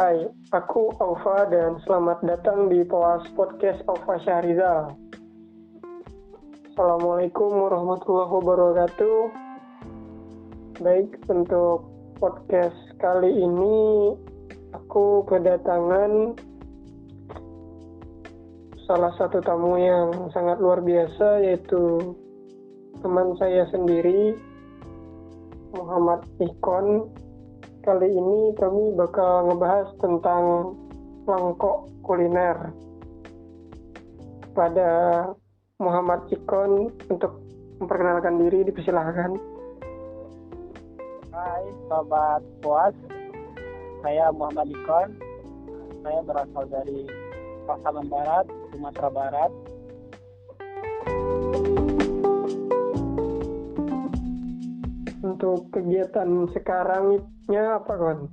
Hai, aku Aufa dan selamat datang di Poas Podcast Aufa Syahrizal. Assalamualaikum warahmatullahi wabarakatuh. Baik, untuk podcast kali ini aku kedatangan salah satu tamu yang sangat luar biasa, yaitu teman saya sendiri, Muhammad Ikon. Kali ini kami bakal ngebahas tentang mangkok kuliner. Kepada Muhammad Ikon untuk memperkenalkan diri, dipersilahkan. Hai Sobat Puas, saya Muhammad Ikon. Saya berasal dari Pasaman Barat, Sumatera Barat. Untuk kegiatan sekarangnya apa, Kon?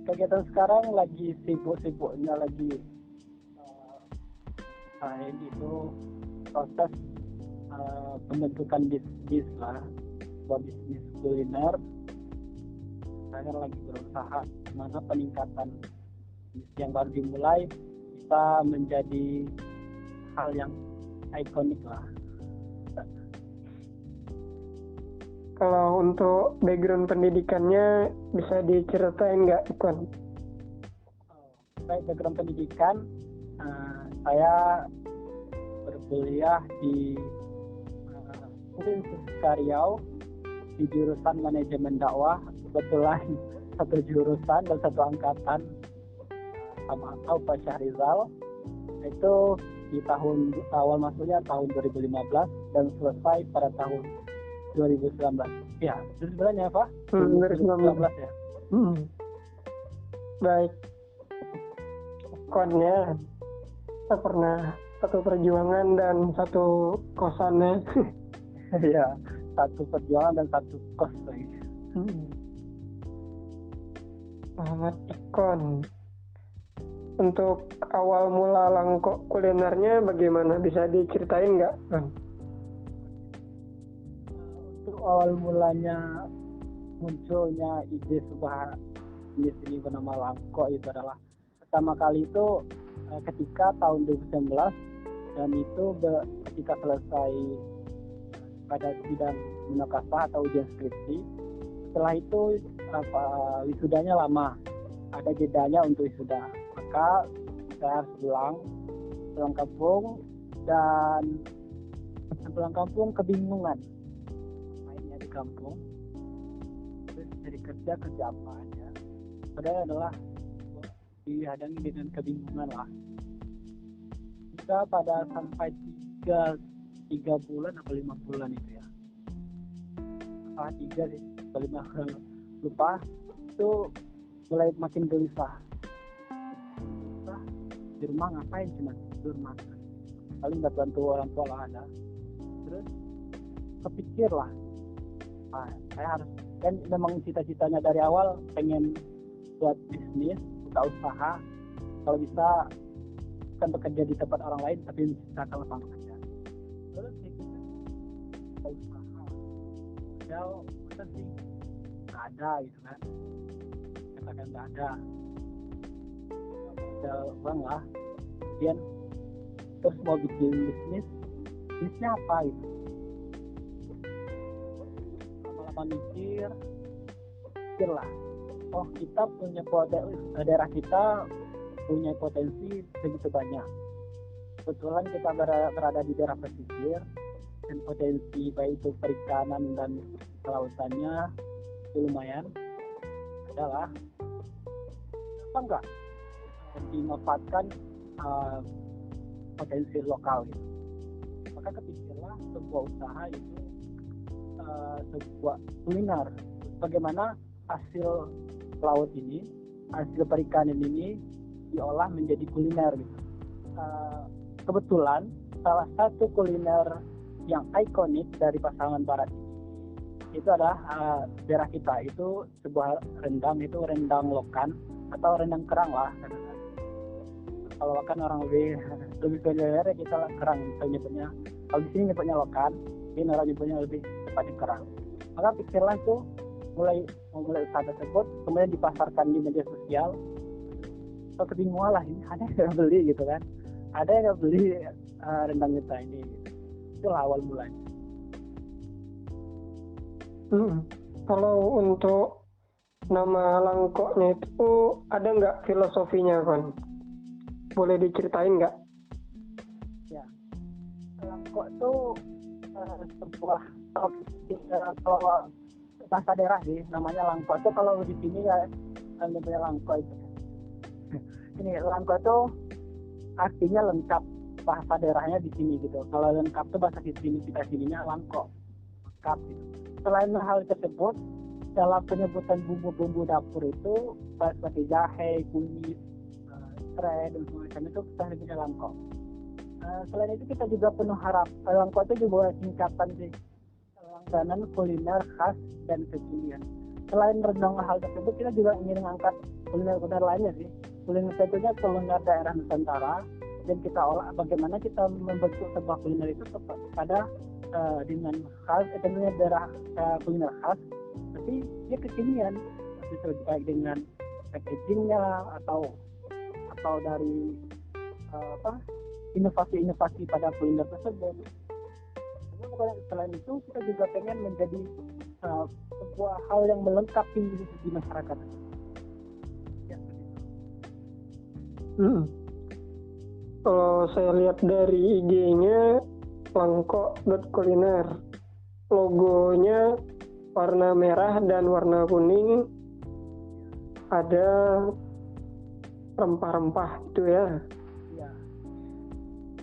Kegiatan sekarang lagi sibuk-sibuknya ini itu proses pembentukan bisnis lah, sebuah bisnis kuliner. Saya lagi berusaha gimana peningkatan bisnis yang baru dimulai bisa menjadi hal yang ikonik lah. Kalau untuk background pendidikannya bisa diceritain nggak, Ikon? Baik, background pendidikan, saya berkuliah di Universitas Riau di jurusan manajemen dakwah. Kebetulan satu jurusan dan satu angkatan sama Aufa Syahrizal. Itu di tahun awal masuknya tahun 2015 dan selesai pada tahun 2019. Ya, itu sebenarnya apa? 2019 ya. Baik. Konnya kita pernah satu perjuangan dan satu kosannya. Iya, satu perjuangan dan satu kos lagi. Muhammad Ikon. Untuk awal mula langkok kulinernya bagaimana? Bisa diceritain nggak, Kon? Untuk awal mulanya munculnya ide sebuah bisnis ini bernama Langkok itu adalah pertama kali itu ketika tahun 2019, dan itu ketika selesai pada sidang munakasah atau ujian skripsi. Setelah itu wisudanya lama, ada jedanya untuk wisuda, maka saya harus pulang kampung, dan pulang kampung kebingungan mainnya di kampung, terus jadi kerja apa aja, padahal adalah dihadang dengan kebingungan lah. Jika pada sampai 3 bulan atau 5 bulan itu ya, 3 sih atau 5 bulan lupa, itu mulai makin gelisah. Di rumah ngapain, cuma tidur makan, paling nggak bantu orang tua lah ada. Terus kepikir lah, saya harus, kan memang cita-citanya dari awal pengen buat bisnis, buka usaha, kalau bisa kan bekerja di tempat orang lain tapi menciptakan lapangan kerja. Terus kita buka usaha, modal masa sih nggak ada gitu kan, katakan nggak ada modal uang lah. Kemudian terus mau bikin bisnisnya apa gitu, lama-lama mikir lah, oh kita punya daerah kita punya potensi begitu banyak. Kebetulan kita berada di daerah pesisir, dan potensi baik itu perikanan dan kelautannya itu lumayan adalah, apa enggak dimanfaatkan potensi lokal gitu. Maka kepikirlah sebuah usaha itu sebuah kuliner, bagaimana hasil laut ini, hasil perikanan ini diolah menjadi kuliner gitu. Kebetulan salah satu kuliner yang ikonik dari Pasaman Barat itu adalah daerah kita, itu sebuah rendang, itu rendang lokan atau rendang kerang lah. Kalau kan orang lebih familiar, kita kerang nyebutnya. Kalau di sini nyebutnya lokan, ini orang nyebutnya lebih tepatnya kerang. Maka pikirlah itu mulai usaha tersebut, kemudian dipasarkan di media sosial. So kebingungan lah, ini ada yang nggak beli gitu kan, ada yang nggak beli rendang kita ini gitu. Itulah awal mulanya. Kalau untuk nama Langkoknya itu ada nggak filosofinya, Kon? Boleh diceritain nggak? Ya, Langkok itu sebuah kalau bahasa daerah sih namanya Langkok itu, kalau di sini ya namanya Langkok itu. Ini Langkok itu artinya lengkap, bahasa daerahnya di sini gitu. Kalau lengkap itu bahasa sini kita sininya Langkok, lengkap gitu. Selain hal tersebut, dalam penyebutan bumbu-bumbu dapur itu seperti jahe, kunyit, serai dan semacam itu kita sebutnya Langkok. Selain itu kita juga penuh harap, Langkok itu juga singkatan sih, langganan kuliner khas dan kekinian. Selain rendang hal tersebut, kita juga ingin mengangkat kuliner-kuliner lainnya sih. Kuliner tentunya kuliner daerah Nusantara, dan kita olah bagaimana kita membentuk sebuah kuliner itu kepada dengan khas, tentunya daerah kuliner khas, tapi dia kekinian, itu baik dengan packagingnya atau dari inovasi-inovasi pada kuliner tersebut. Selain itu kita juga pengen menjadi sebuah hal yang melengkapi di masyarakat. Ya, Kalau saya lihat dari IG-nya langkok.kuliner, logonya warna merah dan warna kuning, ada rempah-rempah itu ya. ya.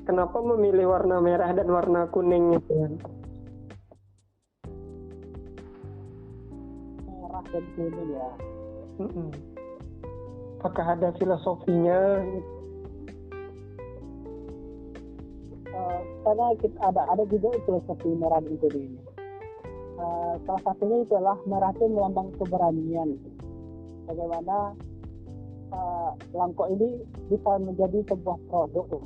Kenapa memilih warna merah dan warna kuning itu? Merah dan kuning ya. Apakah ada filosofinya? Karena kita ada juga filosofi merah dan kuning ini. Salah satunya itu adalah merah itu melambang keberanian. Bagaimana Langkok ini bisa menjadi sebuah produk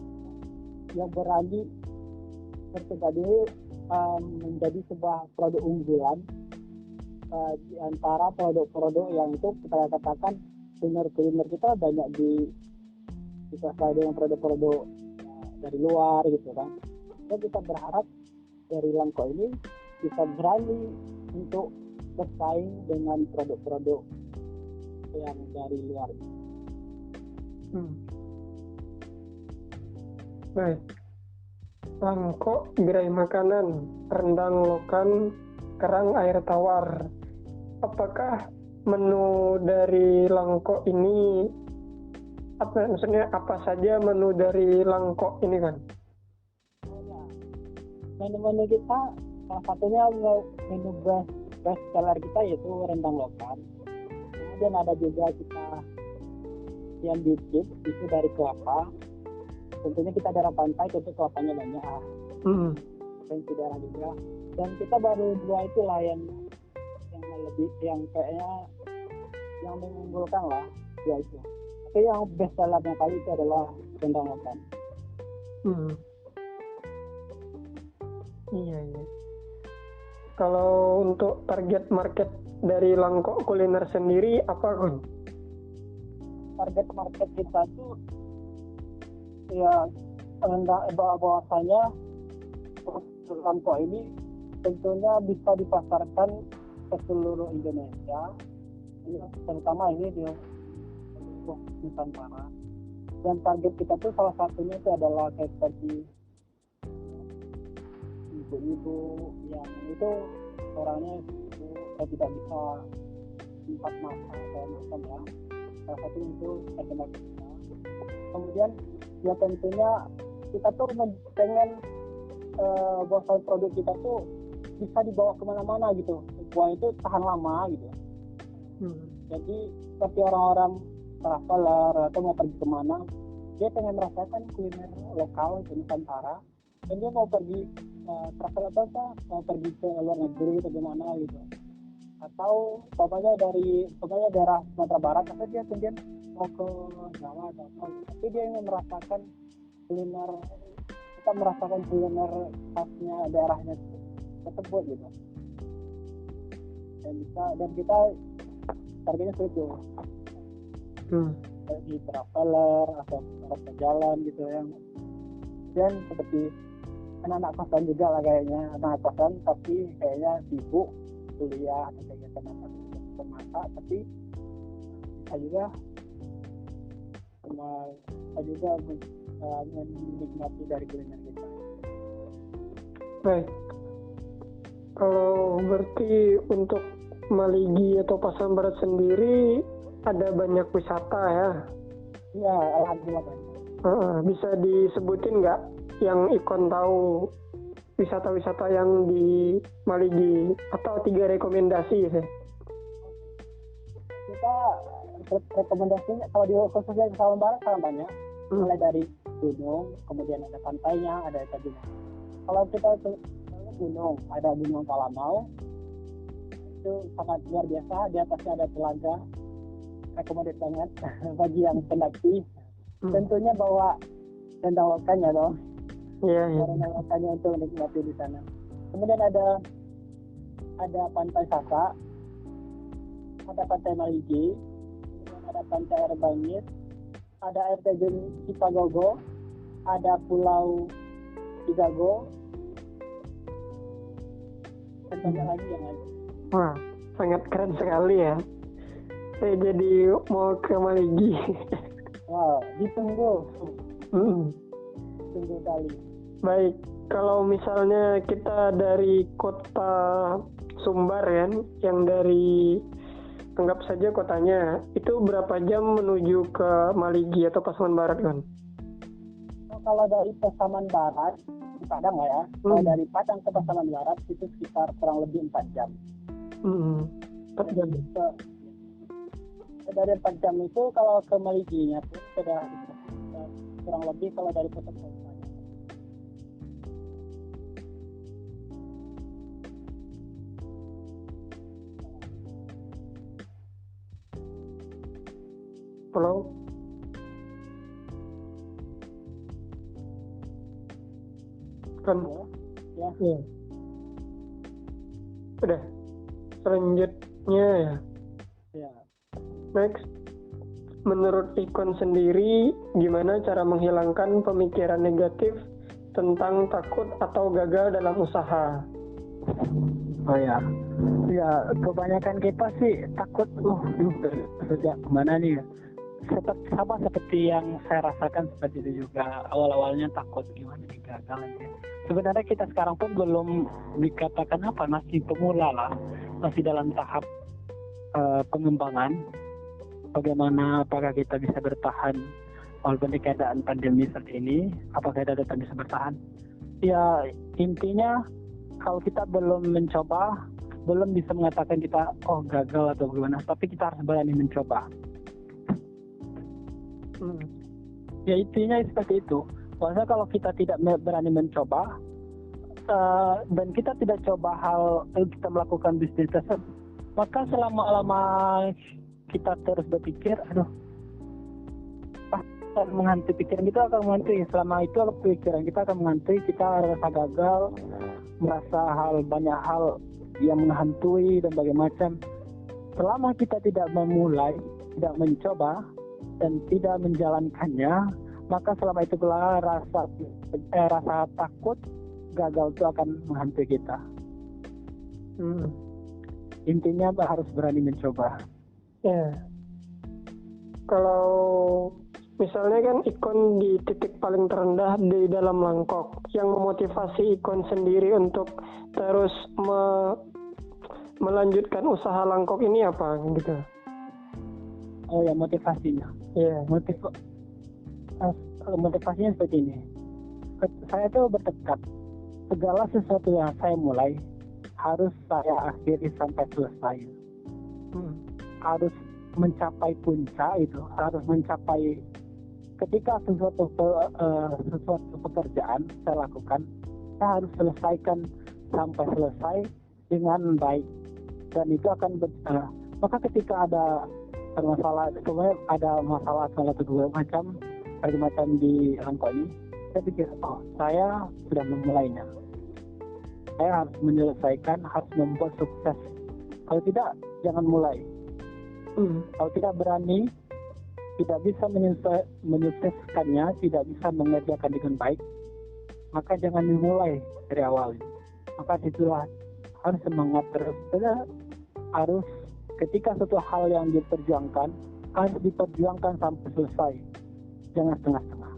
yang berani berkembang diri, menjadi sebuah produk unggulan di antara produk-produk yang itu kita katakan kuliner kita banyak dikuasai dengan produk-produk dari luar gitu kan. Dan kita berharap dari Langkok ini bisa berani untuk bersaing dengan produk-produk yang dari luar. Baik. Langkok gerai makanan, rendang lokan, kerang air tawar. Apakah menu dari Langkok ini apa saja menu dari Langkok ini kan? Menu-menu kita salah satunya menu best seller kita yaitu rendang lokan. Kemudian ada juga kita yang bibit itu dari kelapa. Tentunya kita daerah pantai, tentu kelapanya banyak. Dan di daerah juga. Dan kita baru dua itulah yang lebih yang kayaknya yang mengunggulkan lah dua itu. Tapi yang best sellernya kali itu adalah rendang lokan. Iya. Kalau untuk target market dari Langkok kuliner sendiri apa, Gun? Target market kita tuh ya bahwasanya Langkok ini tentunya bisa dipasarkan ke seluruh Indonesia, terutama ini di Nusantara. Dan target kita tuh salah satunya itu adalah kayak seperti ibu-ibu yang itu orangnya itu tidak bisa tempat masak kayak macam ya. Salah satunya itu target kita. Kemudian ya tentunya kita tuh pengen bahwa produk kita tuh bisa dibawa kemana-mana gitu, buah itu tahan lama gitu. Jadi seperti orang-orang traveler atau mau pergi kemana, dia pengen merasakan kuliner lokal di Nusantara, dan dia mau pergi travel mau pergi ke luar negeri atau gimana gitu, atau pokoknya daerah Sumatera Barat, atau dia kemudian mau ke Jawa atau apa, tapi dia ingin merasakan kuliner khasnya daerahnya tersebut gitu. dan kita targetnya seperti itu, di traveler atau orang jalan gitu yang dan seperti anak-anak kosan juga lah kayaknya, anak kosan tapi kayaknya sibuk kuliah atau kegiatan apa semata, tapi saya juga menikmati dari kuliner kita. Baik. Kalau berarti untuk Maligi atau Pasaman Barat sendiri ada banyak wisata ya? Iya, alhamdulillah banyak. Bisa disebutin nggak yang Ikon tahu wisata-wisata yang di Maligi atau 3 rekomendasi sih? Kita rekomendasinya kalau di khususnya di Pasaman Barat sangat banyak, mulai dari gunung, kemudian ada pantainya, ada tadinya. Kalau kita ke gunung, ada Gunung Palamau, itu sangat luar biasa, di atasnya ada telaga, rekomendasi banget bagi yang pendaki. Tentunya bawa tenda lokannya dong. Tenda lokannya untuk menikmati di sana. Kemudian ada Pantai Saka, ada Pantai Maligi, ada Pantai Air Bangis, ada air terjun Cipagogo, ada Pulau Igago, dan banyak lagi yang lain. Wah, sangat keren sekali ya. Saya jadi mau ke Maligi. Wow, ditunggu. Tunggu kali. Baik, kalau misalnya kita dari kota Sumbar kan, yang dari anggap saja kotanya, itu berapa jam menuju ke Maligi atau Pasaman Barat kan? Kalau dari Pasaman Barat, di Padang lah ya. Kalau dari Padang ke Pasaman Barat itu sekitar kurang lebih 4 jam. 4 jam. Dari 4 jam itu kalau ke Maliginya pun sudah kurang lebih kalau dari pusat kota. Pulau kan ya. Udah selanjutnya ya. Next, menurut Ikon sendiri gimana cara menghilangkan pemikiran negatif tentang takut atau gagal dalam usaha? Oh ya, kebanyakan kita sih takut, kerja kemana nih ya? Seperti yang saya rasakan seperti itu juga. Awalnya takut gimana nih gagal aja. Sebenarnya kita sekarang pun belum dikatakan masih pemula lah, masih dalam tahap pengembangan. Bagaimana, apakah kita bisa bertahan walaupun di keadaan pandemi seperti ini? Apakah kita tetap bisa bertahan? Ya intinya kalau kita belum mencoba, belum bisa mengatakan kita gagal atau gimana. Tapi kita harus berani mencoba. Ya intinya seperti itu. Maksudnya kalau kita tidak berani mencoba dan kita tidak coba kita melakukan bisnis tersebut, maka selama kita terus berpikir, akan menghantui pikiran kita akan menghantui. Selama itu pikiran kita akan menghantui, kita rasa gagal, merasa banyak hal yang menghantui dan macam. Selama kita tidak memulai, tidak mencoba dan tidak menjalankannya, maka selama itu pula rasa takut gagal itu akan menghantui kita. Intinya harus berani mencoba. Ya. Kalau misalnya kan Ikon di titik paling terendah di dalam Langkok, yang memotivasi Ikon sendiri untuk terus melanjutkan usaha Langkok ini apa gitu? Oh ya, motivasinya. Iya. Motivasinya seperti ini. Saya tuh bertekad segala sesuatu yang saya mulai harus saya akhiri sampai selesai. Harus mencapai puncak itu, harus mencapai ketika sesuatu pekerjaan saya lakukan, saya harus selesaikan sampai selesai dengan baik, dan itu akan maka ketika ada masalah, sebenarnya ada masalah atau macam di Langkok ini, saya pikir saya sudah memulainya, saya harus menyelesaikan, harus membuat sukses Kalau tidak, jangan mulai. Kalau tidak berani, tidak bisa menyukseskannya, tidak bisa mengerjakan dengan baik, maka jangan dimulai dari awal. Maka itulah harus semangat terus. Harus ketika suatu hal yang diperjuangkan, harus diperjuangkan sampai selesai, jangan setengah-setengah.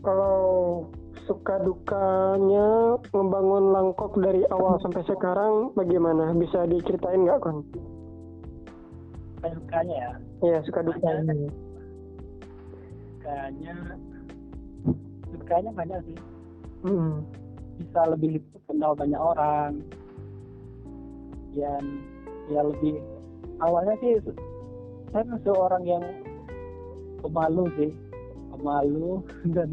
Kalau suka dukanya membangun Langkok dari awal sampai sekarang bagaimana? Bisa diceritain nggak, Kon? Dukanya ya? Iya, suka dukanya. Dukanya banyak sih. Bisa lebih kenal banyak orang. Ya lebih awalnya sih saya seorang yang pemalu dan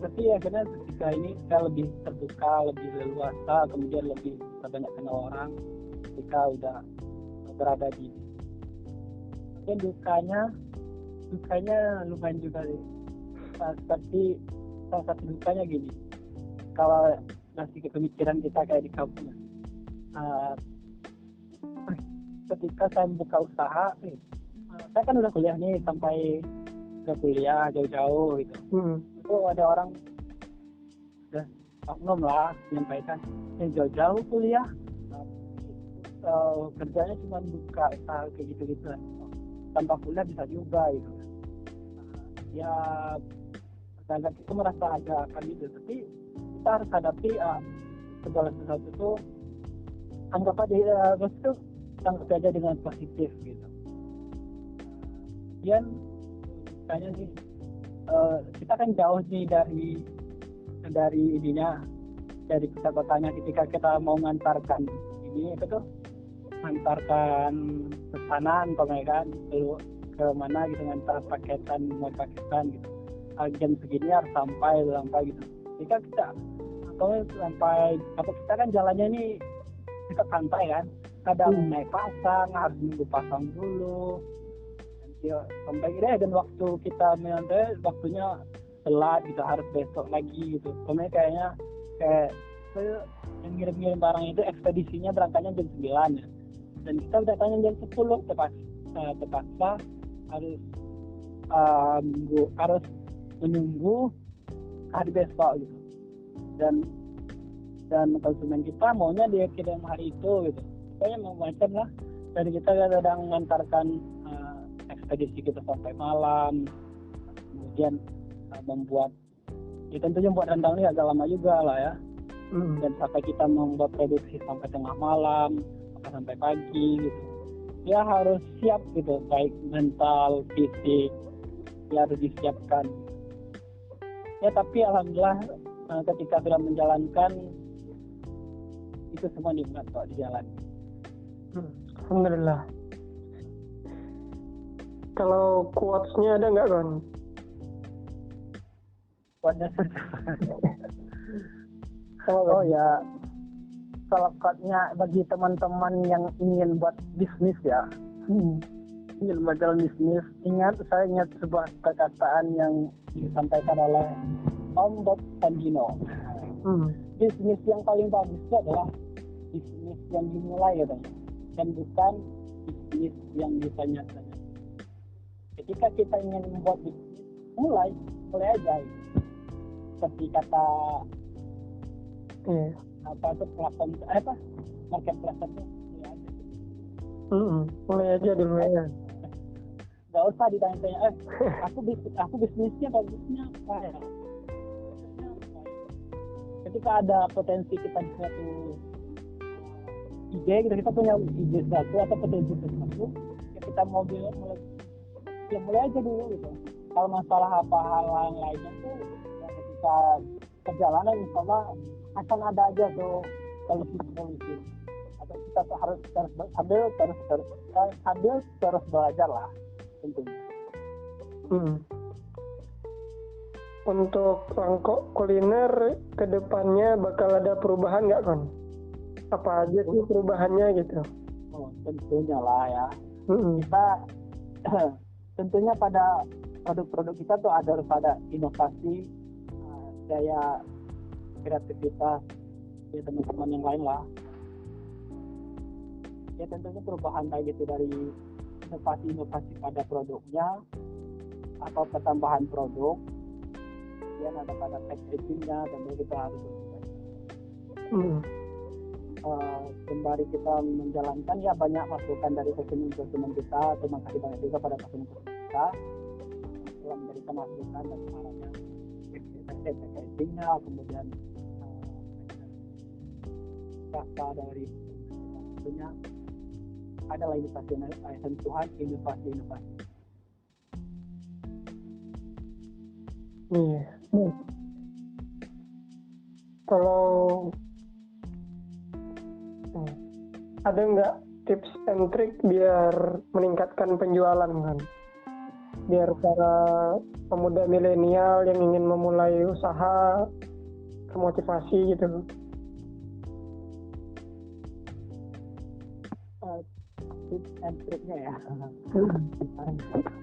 tapi akhirnya ketika ini saya lebih terbuka, lebih leluasa, kemudian lebih banyak kenal orang ketika udah berada di. Mungkin dukanya lumayan juga sih. Seperti salah satu dukanya gini, kalau masih pemikiran kita kayak di kampung, ketika saya membuka usaha, saya kan udah kuliah nih, sampai ke kuliah jauh-jauh gitu. Itu ada orang udah oknum lah menyampaikan jauh-jauh kuliah, kerjanya cuma buka usaha kayak gitu-gitu, tanpa kuliah bisa juga gitu. Ya agak itu merasa agak akan gitu, tapi kita harus hadapi segala sesuatu itu, anggap aja dengan positif gitu. Kemudian kayaknya sih kita kan jauh nih dari ininya, dari kota-kotanya. Ketika kita mau mengantarkan mengantarkan pesanan kan ke mana gitu, ngantar paketan gitu, jam segini harus sampai gitu. Ketika kita kita kan jalannya ini dekat pantai kan, kadang naik pasang, harus nunggu pasang dulu sampai dan waktu kita menyantai waktunya telat gitu, harus besok lagi gitu. Kayaknya saya yang ngirim barang itu ekspedisinya berangkatnya jam 9 ya, dan kita udah tanya jam 10, terpaksa harus menunggu hari besok gitu, dan konsumen kita maunya dia kirim hari itu gitu. Pokoknya macam lah, dan kita kadang mengantarkan ekspedisi kita sampai malam, kemudian membuat tentunya buat rendang ini agak lama juga lah ya. Dan sampai kita membuat produksi sampai tengah malam, sampai pagi gitu. Ya harus siap gitu, baik mental, fisik, ya harus disiapkan. Ya tapi alhamdulillah ketika sudah menjalankan itu semua nikmat kok di jalan. Alhamdulillah. Kalau quotes-nya ada nggak, Kon? Quotes-nya oh ya, kalau quotes-nya bagi teman-teman yang ingin buat bisnis ya, ingin modal bisnis, saya ingat sebuah perkataan yang disampaikan oleh Om Bob Sandino. Bisnis yang paling bagus itu adalah bisnis yang dimulai katanya, dan bukan bisnis yang ditanyakan. Ketika kita ingin membuat bisnis, mulai aja gitu. Seperti kata platform marketplace itu, mulai aja dulu ya. Gak usah ditanya-tanya aku bisnisnya bagusnya apa ya. Ketika ada potensi kita di suatu ide gitu, kita punya ide satu atau potensi sesuatu yang kita mau mulai aja dulu gitu. Kalau masalah hal yang lainnya tuh ya ketika perjalanan insyaallah akan ada aja tuh solusi. Atau kita harus terus belajar lah tentunya. Untuk Langkok kuliner kedepannya bakal ada perubahan nggak, Kon? Apa aja sih perubahannya gitu? Tentunya lah ya. Kita tentunya pada produk-produk kita tuh harus ada inovasi, daya kreativitas ya teman-teman yang lain lah. Ya tentunya perubahan baik itu dari inovasi-inovasi pada produknya atau ketambahan produk, kemudian ada pada packagingnya, tentu kita harus berubah. Sembari kita menjalankan ya banyak masukan dari konsumen kita, terima kasih banyak juga pada konsumen kita telah memberikan masukan dan caranya packagingnya, kemudian rasa dari tentunya adalah sentuhan inovasi. Iya. Kalau ada nggak tips and trick biar meningkatkan penjualan kan? Biar para pemuda milenial yang ingin memulai usaha termotivasi gitu. Tips and triknya ya.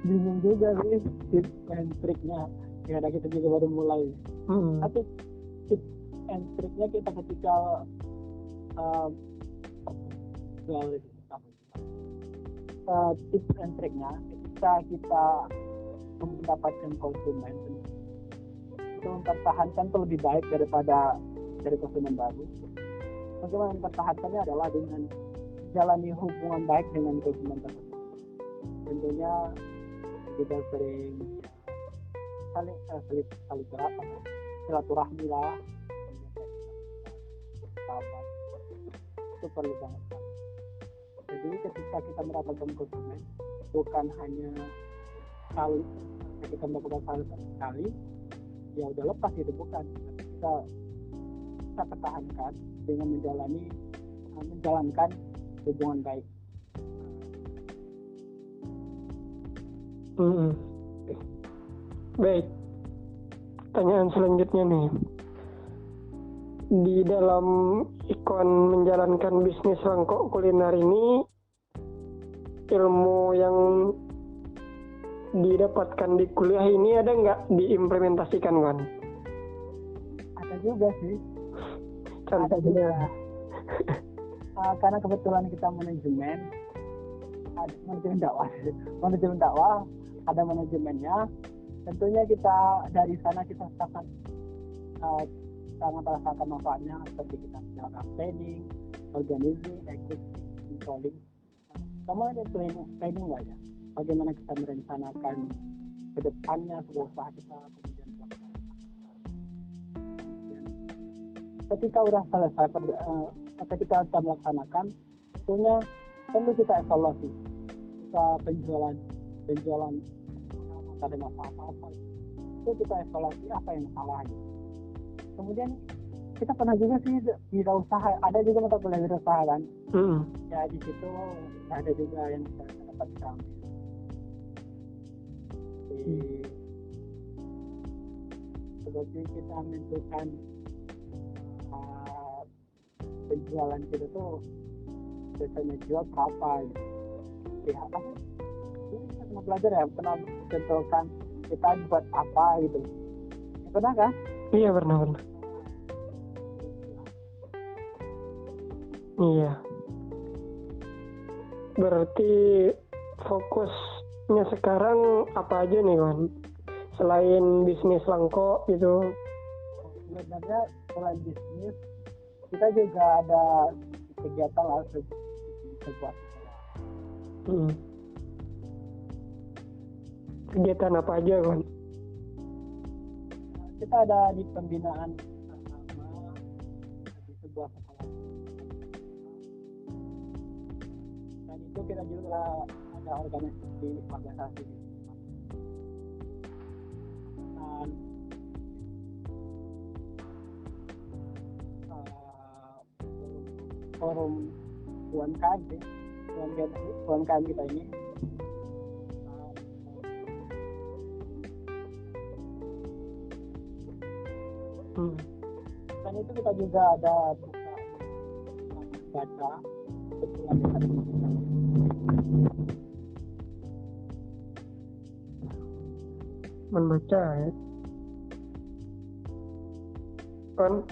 Bingung juga sih tips and triknya. Karena kita juga baru mulai. Tapi tips and triknya kita ketika tips and triknya ketika kita mendapatkan konsumen itu mempertahankan itu lebih baik daripada dari konsumen baru. Bagaimana mempertahankannya adalah dengan jalani hubungan baik dengan konsumen tersebut. Tentunya kita sering saling silaturahmi lah, sahabat, itu perlu banget. Jadi ketika kita mendapatkan konsumen bukan hanya sekali ketika mendapatkan sekali ya udah lepas, itu bukan. Kita pertahankan dengan menjalankan hubungan baik. Baik. Pertanyaan selanjutnya nih. Di dalam ikon menjalankan bisnis Langkok Kuliner ini, ilmu yang didapatkan di kuliah ini ada nggak diimplementasikan kan? Ada juga sih. Contohnya. Karena kebetulan kita manajemen dakwah, ada manajemennya. Tentunya kita dari sana kita sangat merasakan manfaatnya, seperti kita melakukan planning, organizing, executing, controlling. Sama ada planning aja. Bagaimana kita merencanakan ke depannya sebuah usaha kita, kemudian ketika udah selesai ketika kita melaksanakan, tentu kita evaluasi, kita penjualan ada masalah apa, itu kita evaluasi apa yang salah. Kemudian kita pernah juga sih wirausaha, ada juga mata kuliah wirausaha kan. Ya di situ ada juga yang kita dapat ambil. Seperti kita menentukan penjualan kita tuh biasanya jual berapa gitu. Ya apa sih? Ini kita pernah belajar ya, pernah menentukan kita buat apa gitu. Ya, pernah kan? Iya pernah. Iya. Berarti fokusnya sekarang apa aja nih kan? Selain bisnis Langkok gitu. Sebenarnya selain bisnis kita juga ada kegiatan lah sebuah kegiatan apa aja kan? Kita ada di pembinaan bersama di sebuah sekolah, dan itu kita juga ada organisasi dan forum UMKM kita ini. Dan itu kita juga ada buka baca kebetulan membaca ya kan?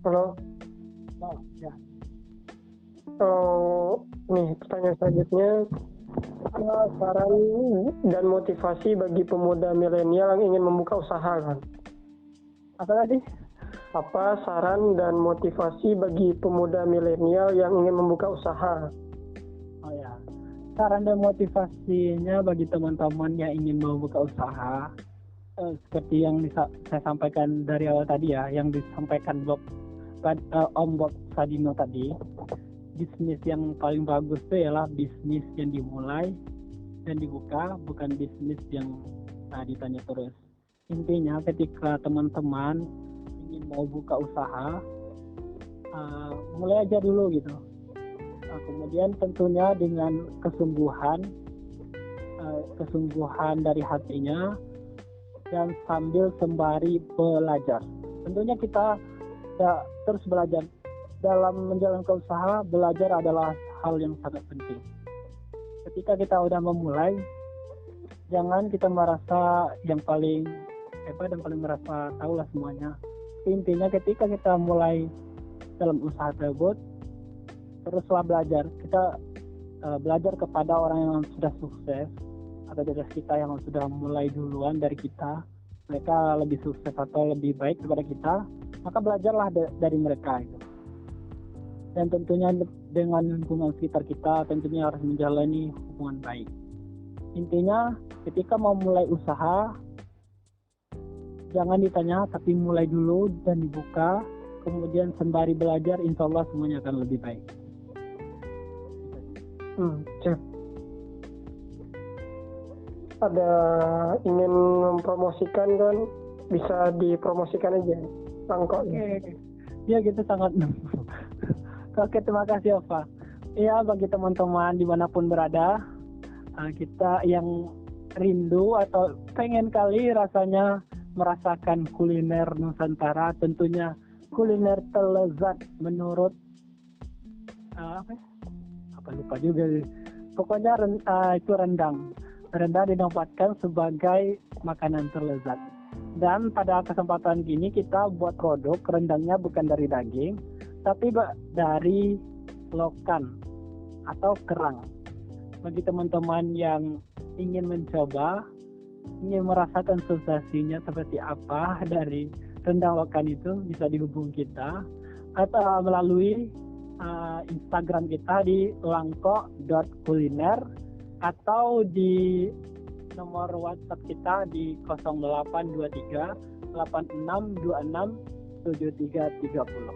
Halo? ya Nih pertanyaan selanjutnya, saran dan motivasi bagi pemuda milenial yang ingin membuka usaha kan? Apa tadi? Apa saran dan motivasi bagi pemuda milenial yang ingin membuka usaha? Oh ya, saran dan motivasinya bagi teman-teman yang ingin membuka usaha, seperti yang saya sampaikan dari awal tadi ya, yang disampaikan Om Bob Sadino tadi, bisnis yang paling bagus itu ialah bisnis yang dimulai dan dibuka, bukan bisnis yang ditanya terus. Intinya ketika teman-teman ingin mau buka usaha, mulai aja dulu gitu. Kemudian tentunya dengan kesungguhan dari hatinya dan sambil sembari belajar. Tentunya kita terus belajar. Dalam menjalankan usaha, belajar adalah hal yang sangat penting. Ketika kita udah memulai, jangan kita merasa yang paling hebat dan paling merasa tahu lah semuanya. Intinya ketika kita mulai dalam usaha tersebut, teruslah belajar. Kita belajar kepada orang yang sudah sukses atau dari kita yang sudah mulai duluan dari kita. Mereka lebih sukses atau lebih baik daripada kita, maka belajarlah dari mereka itu. Dan tentunya dengan lingkungan sekitar kita tentunya harus menjalani hubungan baik. Intinya ketika mau mulai usaha, jangan ditanya tapi mulai dulu dan dibuka, kemudian sembari belajar, insya Allah semuanya akan lebih baik. Cep. Ada ingin mempromosikan kan, bisa dipromosikan aja langkoknya. Ya gitu sangat. Oke, terima kasih Ova. Ya, bagi teman-teman dimanapun berada, kita yang rindu atau pengen kali rasanya merasakan kuliner Nusantara, tentunya kuliner terlezat menurut apa lupa juga. Pokoknya itu rendang didapatkan sebagai makanan terlezat. Dan pada kesempatan gini kita buat produk rendangnya bukan dari daging, tapi dari lokan atau kerang. Bagi teman-teman yang ingin mencoba, ingin merasakan sensasinya seperti apa dari rendang lokan itu, bisa dihubungi kita atau melalui Instagram kita di langko.kuliner atau di nomor WhatsApp kita di 0823 8626 7330.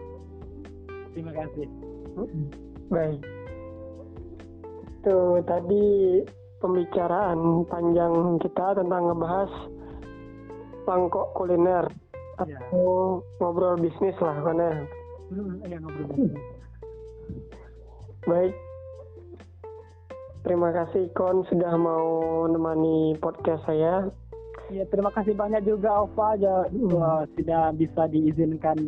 Terima kasih. Baik. Itu tadi pembicaraan panjang kita tentang ngebahas langkok kuliner atau ngobrol bisnis lah karena. Ngobrol bisnis. Baik. Terima kasih Kon sudah mau menemani podcast saya. Ya, terima kasih banyak juga Ova sudah bisa diizinkan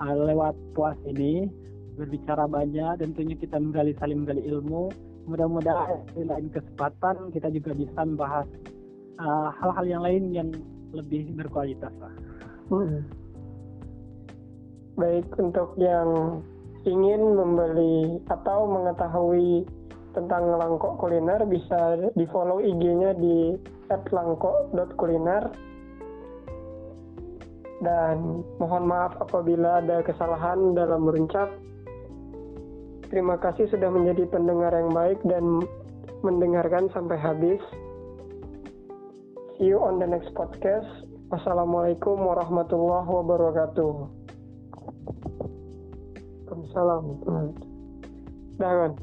lewat puas ini berbicara banyak. Tentunya kita saling menggali ilmu. Mudah-mudahan di lain kesempatan kita juga bisa membahas hal-hal yang lain yang lebih berkualitas lah. Baik, untuk yang ingin membeli atau mengetahui tentang langkok kuliner bisa di follow IG-nya di @langkok.kuliner. Dan mohon maaf apabila ada kesalahan dalam meruncap. Terima kasih sudah menjadi pendengar yang baik dan mendengarkan sampai habis. See you on the next podcast. Wassalamualaikum warahmatullahi wabarakatuh. Waalaikumsalam. Dah kan?